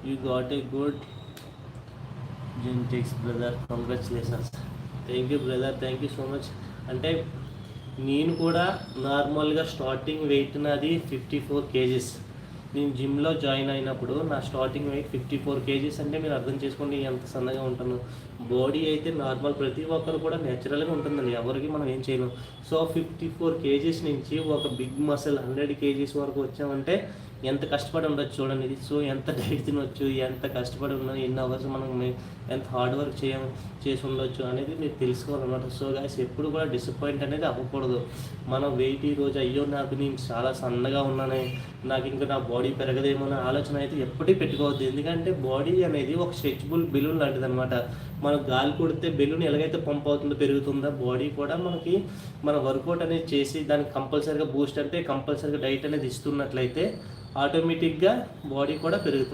You got a good genetics brother, congratulations. Thank you brother, thank you so much. అంటే నేను కూడా నార్మల్గా starting wait నాది 54 kgs. నేను జిమ్లో జాయిన్ అయినప్పుడు నా స్టార్టింగ్ వెయిట్ 54 kgs. అంటే మీరు అర్థం చేసుకోండి ఎంత సన్నగా ఉంటాను. బాడీ అయితే నార్మల్ ప్రతి ఒక్కరు కూడా నేచురల్గా ఉంటుందండి, ఎవరికి మనం ఏం చేయలేం. సో 54 kgs నుంచి ఒక బిగ్ మసిల్ 100 kgs వరకు వచ్చామంటే ఎంత కష్టపడి ఉండొచ్చు చూడండి ఇది. సో ఎంత డైట్ తినొచ్చు, ఎంత కష్టపడి ఉన్నాం, ఎన్ని అవర్స్ మనం ఎంత హార్డ్ వర్క్ చేసి ఉండొచ్చు అనేది మీరు తెలుసుకోవాలన్నమాట. సో గాయస్ ఎప్పుడు కూడా డిసప్పాయింట్ అనేది అవ్వకూడదు. మనం వెయిట్ ఈరోజు అయ్యో నాకు నేను చాలా సన్నగా ఉన్నానే, నాకు ఇంకా నా బాడీ పెరగదేమో అనే ఆలోచన అయితే ఎప్పటికీ పెట్టుకోవద్దు. ఎందుకంటే బాడీ అనేది ఒక స్ట్రెచబుల్ బెలూన్ లాంటిది అనమాట. మనం గాలి కొడితే బెలూన్ ఎలాగైతే పంప్ అవుతుందో పెరుగుతుందో, బాడీ కూడా మనకి మన వర్కౌట్ అనేది చేసి దానికి కంపల్సరీగా బూస్ట్ అంటే కంపల్సరీగా డైట్ అనేది ఇస్తున్నట్లయితే ఆటోమేటిక్గా బాడీ కూడా పెరుగుతుంది.